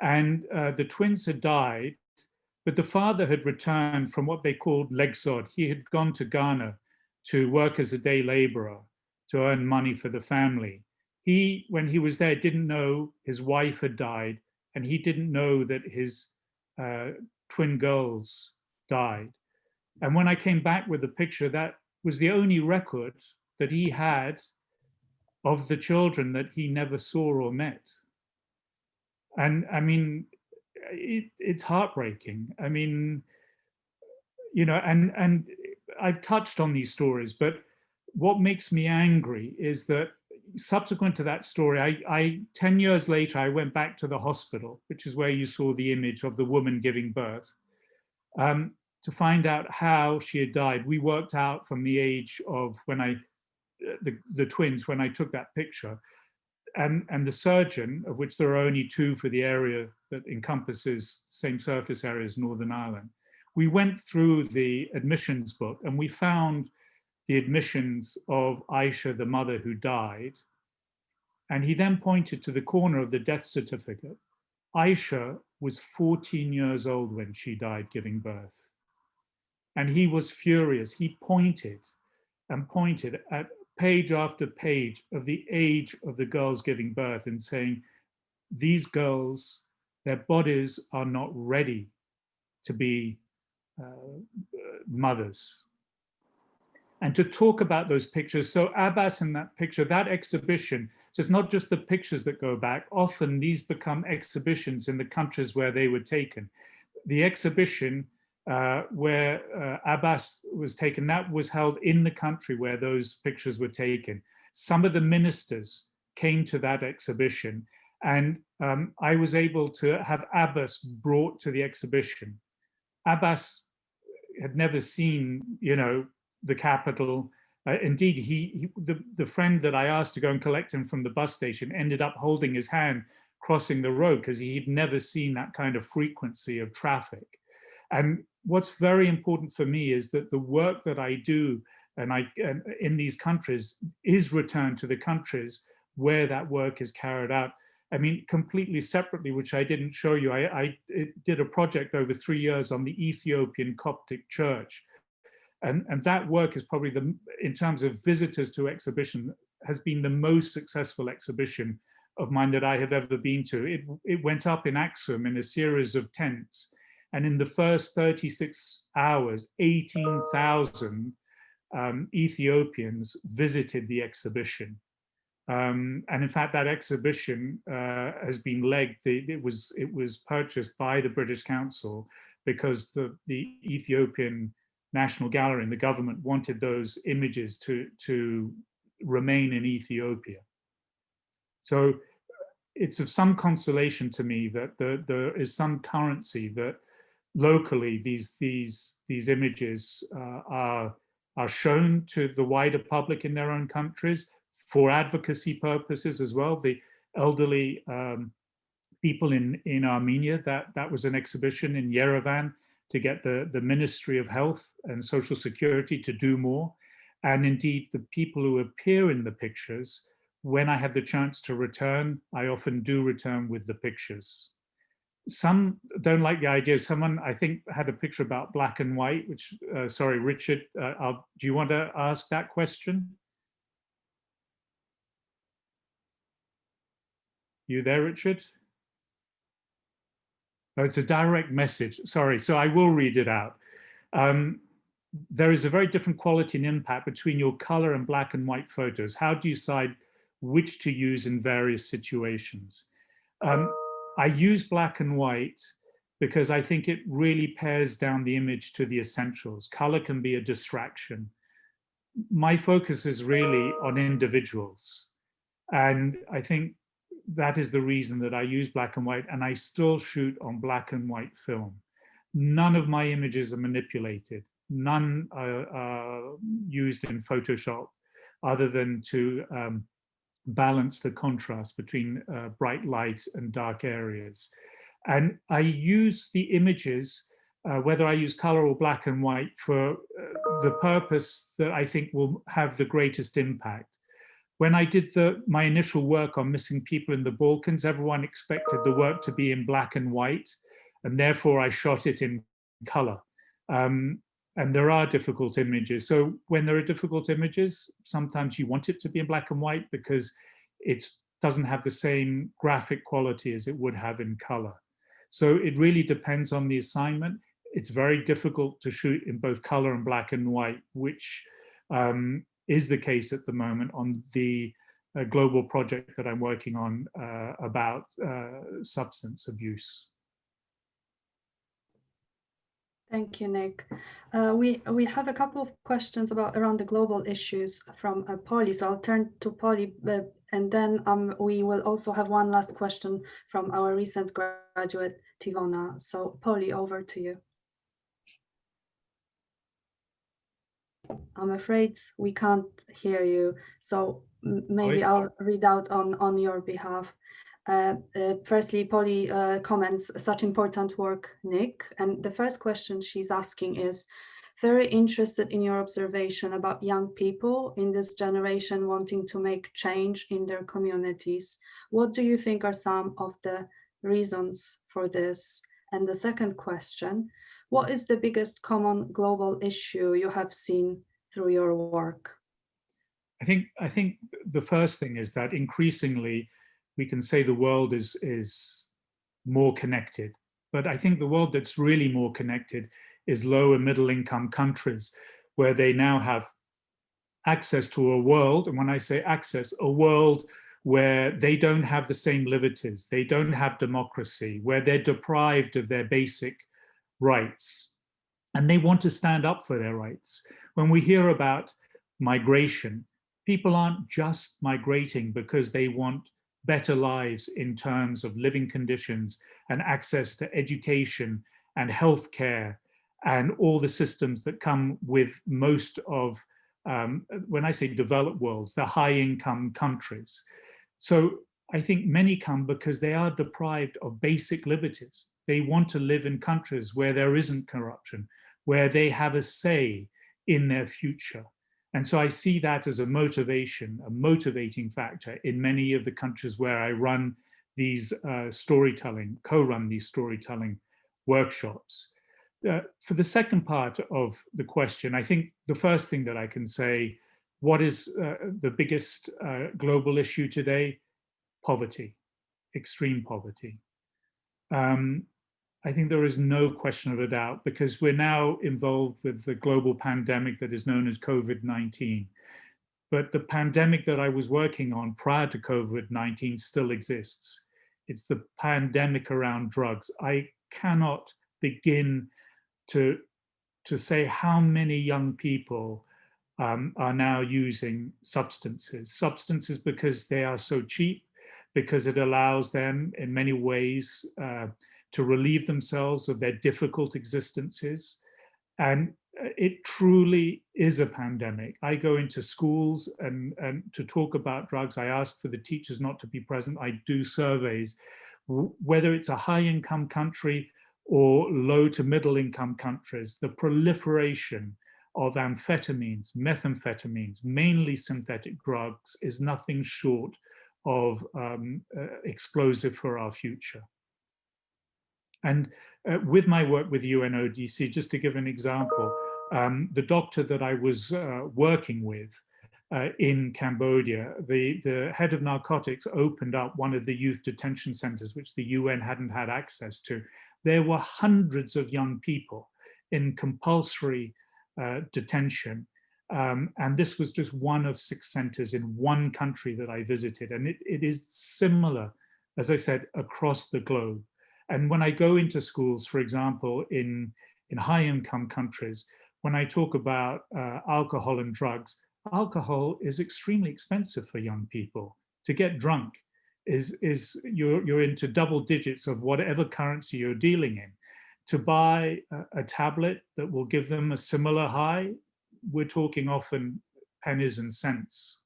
And the twins had died, but the father had returned from what they called legsod. He had gone to Ghana to work as a day laborer to earn money for the family. He, when he was there, didn't know his wife had died, and he didn't know that his twin girls died. And when I came back with the picture, that was the only record that he had of the children that he never saw or met. And I mean, it's heartbreaking. I mean, you know, and I've touched on these stories, but what makes me angry is that subsequent to that story, 10 years later, I went back to the hospital, which is where you saw the image of the woman giving birth, to find out how she had died. We worked out from the age of when the twins, when I took that picture, and the surgeon, of which there are only two for the area that encompasses same surface area as Northern Ireland, we went through the admissions book and we found the admissions of Aisha, the mother who died. And he then pointed to the corner of the death certificate. Aisha was 14 years old when she died giving birth. And he was furious. He pointed and pointed at page after page of the age of the girls giving birth and saying, these girls, their bodies are not ready to be mothers. And to talk about those pictures, so Abbas in that picture, that exhibition, so it's not just the pictures that go back, often these become exhibitions in the countries where they were taken. The exhibition where Abbas was taken, that was held in the country where those pictures were taken. Some of the ministers came to that exhibition, and I was able to have Abbas brought to the exhibition. Abbas had never seen, you know, the capital. Indeed, the friend that I asked to go and collect him from the bus station ended up holding his hand crossing the road because he'd never seen that kind of frequency of traffic. And what's very important for me is that the work that I do and in these countries is returned to the countries where that work is carried out. I mean, completely separately, which I didn't show you, I did a project over 3 years on the Ethiopian Coptic Church. And that work is probably in terms of visitors to exhibition, has been the most successful exhibition of mine that I have ever been to. It went up in Aksum in a series of tents. And in the first 36 hours, 18,000 Ethiopians visited the exhibition. And in fact, that exhibition has been legged. It was purchased by the British Council because the Ethiopian National Gallery and the government wanted those images to remain in Ethiopia. So it's of some consolation to me that there is some currency that locally these images are shown to the wider public in their own countries for advocacy purposes as well. The elderly people in Armenia, that was an exhibition in Yerevan to get the Ministry of Health and Social Security to do more. And indeed, the people who appear in the pictures, when I have the chance to return, I often do return with the pictures. Some don't like the idea. Someone, I think, had a picture about black and white, which, sorry, Richard, do you want to ask that question? You there, Richard? Oh, it's a direct message. Sorry, so I will read it out. There is a very different quality and impact between your color and black and white photos. How do you decide which to use in various situations? I use black and white because I think it really pares down the image to the essentials. Color can be a distraction. My focus is really on individuals. And I think that is the reason that I use black and white, and I still shoot on black and white film. None of my images are manipulated. None are used in Photoshop other than to balance the contrast between bright light and dark areas. And I use the images, whether I use color or black and white, for the purpose that I think will have the greatest impact. When I did my initial work on missing people in the Balkans, everyone expected the work to be in black and white, and therefore I shot it in color. And there are difficult images. So when there are difficult images, sometimes you want it to be in black and white because it doesn't have the same graphic quality as it would have in color. So it really depends on the assignment. It's very difficult to shoot in both color and black and white, which is the case at the moment on the global project that I'm working on about substance abuse. Thank you, Nick. We have a couple of questions around the global issues from Polly, so I'll turn to Polly, and then we will also have one last question from our recent graduate, Tivona. So Polly, over to you. I'm afraid we can't hear you, so maybe I'll read out on your behalf. Firstly, Polly comments, such important work, Nick. And the first question she's asking is, very interested in your observation about young people in this generation wanting to make change in their communities. What do you think are some of the reasons for this? And the second question, what is the biggest common global issue you have seen through your work? I think the first thing is that increasingly we can say the world is more connected, but I think the world that's really more connected is low and middle income countries, where they now have access to a world, and when I say access, a world where they don't have the same liberties, they don't have democracy, where they're deprived of their basic rights, and they want to stand up for their rights. When we hear about migration, people aren't just migrating because they want better lives in terms of living conditions and access to education and healthcare and all the systems that come with most of, when I say developed worlds, the high income countries. So I think many come because they are deprived of basic liberties. They want to live in countries where there isn't corruption, where they have a say in their future. And so I see that as a motivation, a motivating factor in many of the countries where I run these co-run these storytelling workshops. For the second part of the question, I think the first thing that I can say, what is the biggest global issue today? Poverty, extreme poverty. I think there is no question of a doubt, because we're now involved with the global pandemic that is known as COVID-19. But the pandemic that I was working on prior to COVID-19 still exists. It's the pandemic around drugs. I cannot begin to say how many young people are now using substances because they are so cheap, because it allows them in many ways to relieve themselves of their difficult existences. And it truly is a pandemic. I go into schools and to talk about drugs. I ask for the teachers not to be present. I do surveys, whether it's a high income country or low to middle income countries. The proliferation of amphetamines, methamphetamines, mainly synthetic drugs, is nothing short of explosive for our future. And with my work with UNODC, just to give an example, the doctor that I was working with in Cambodia, the head of narcotics opened up one of the youth detention centers, which the UN hadn't had access to. There were hundreds of young people in compulsory detention. And this was just one of 6 centers in one country that I visited. And it is similar, as I said, across the globe. And when I go into schools, for example, in high income countries, when I talk about alcohol and drugs, alcohol is extremely expensive for young people. To get drunk is you're into double digits of whatever currency you're dealing in. To buy a tablet that will give them a similar high, we're talking often pennies and cents.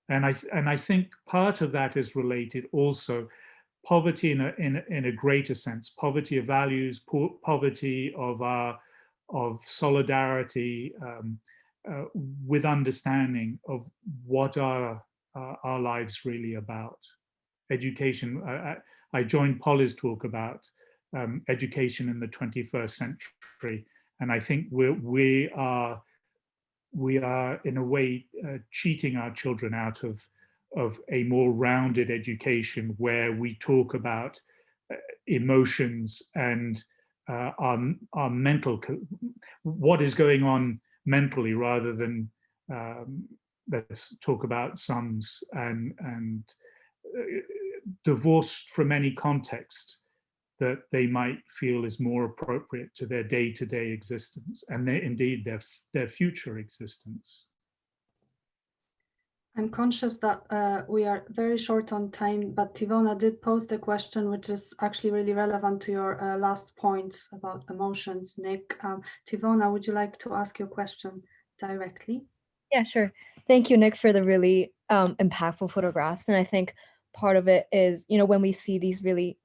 And I think part of that is related also poverty in a greater sense, poverty of values, poverty of solidarity, with understanding of what are our lives really about. Education. I joined Polly's talk about education in the 21st century, and I think we are in a way cheating our children out of a more rounded education where we talk about emotions and our mental, what is going on mentally, rather than let's talk about sums and divorced from any context that they might feel is more appropriate to their day-to-day existence and indeed their future existence. I'm conscious that we are very short on time, but Tivona did post a question which is actually really relevant to your last point about emotions, Nick. Tivona, would you like to ask your question directly? Yeah, sure. Thank you, Nick, for the really impactful photographs. And I think part of it is, when we see these really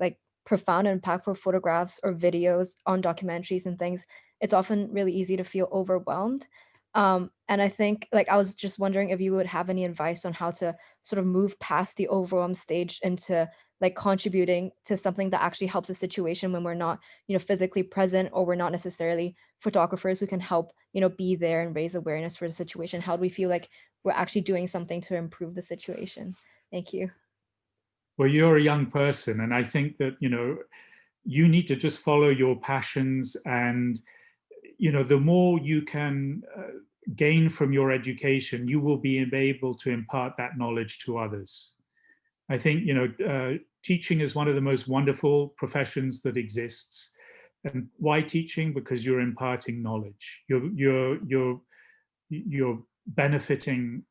profound and impactful photographs or videos on documentaries and things, it's often really easy to feel overwhelmed. And I think I was just wondering if you would have any advice on how to sort of move past the overwhelm stage into contributing to something that actually helps a situation when we're not, physically present, or we're not necessarily photographers who can help, be there and raise awareness for the situation. How do we feel like we're actually doing something to improve the situation? Thank you. Well, you're a young person, and I think that, you need to just follow your passions, and, the more you can gain from your education, you will be able to impart that knowledge to others. I think, teaching is one of the most wonderful professions that exists. And why teaching? Because you're imparting knowledge. You're benefiting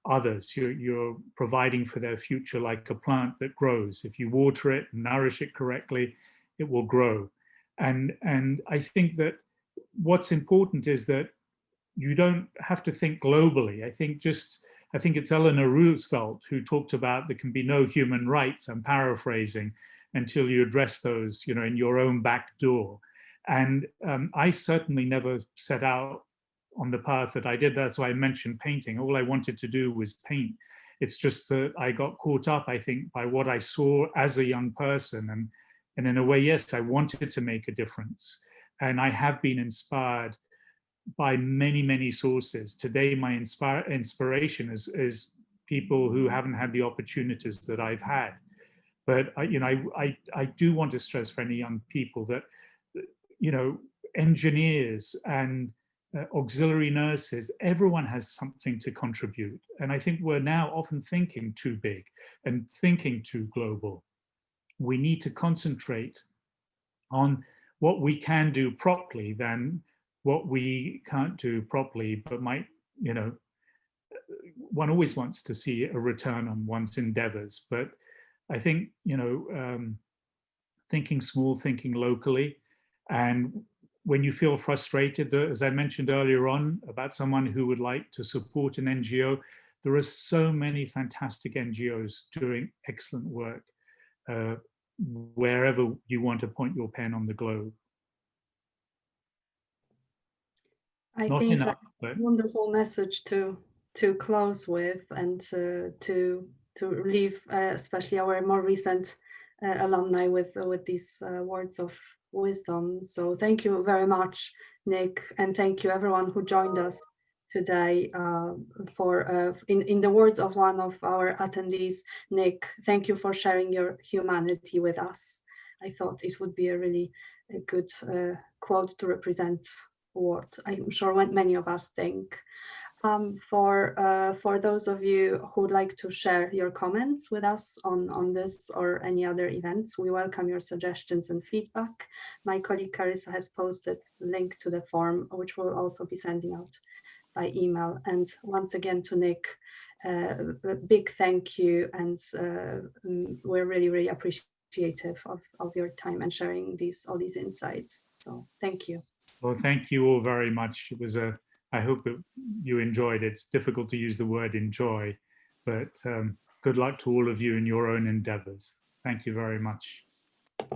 others. You're providing for their future, like a plant that grows. If you water it and nourish it correctly, it will grow. And I think that what's important is that you don't have to think globally. I think it's Eleanor Roosevelt who talked about there can be no human rights, I'm paraphrasing, until you address those, in your own back door. And I certainly never set out on the path that I did. That's why I mentioned painting. All I wanted to do was paint. It's just that I got caught up, I think, by what I saw as a young person. And in a way, yes, I wanted to make a difference. And I have been inspired by many, many sources. Today, my inspiration is people who haven't had the opportunities that I've had. But I do want to stress for any young people that, engineers and auxiliary nurses, everyone has something to contribute. And I think we're now often thinking too big and thinking too global. We need to concentrate on what we can do properly than what we can't do properly, but might, one always wants to see a return on one's endeavors. But I think, thinking small, thinking locally, and when you feel frustrated, as I mentioned earlier on about someone who would like to support an NGO, there are so many fantastic NGOs doing excellent work wherever you want to point your pen on the globe. I Not think enough, that's but a wonderful message to close with, and to leave especially our more recent alumni with these words of wisdom. So thank you very much, Nick, and thank you everyone who joined us today. For in the words of one of our attendees, Nick, thank you for sharing your humanity with us. I thought it would be a really good quote to represent what I'm sure many of us think. For those of you who would like to share your comments with us on this or any other events, we welcome your suggestions and feedback. My colleague Carissa has posted a link to the form, which we'll also be sending out by email. And once again to Nick, a big thank you, and we're really, really appreciative of your time and sharing all these insights. So thank you. Well, thank you all very much. It was I hope you enjoyed it. It's difficult to use the word enjoy, but good luck to all of you in your own endeavors. Thank you very much.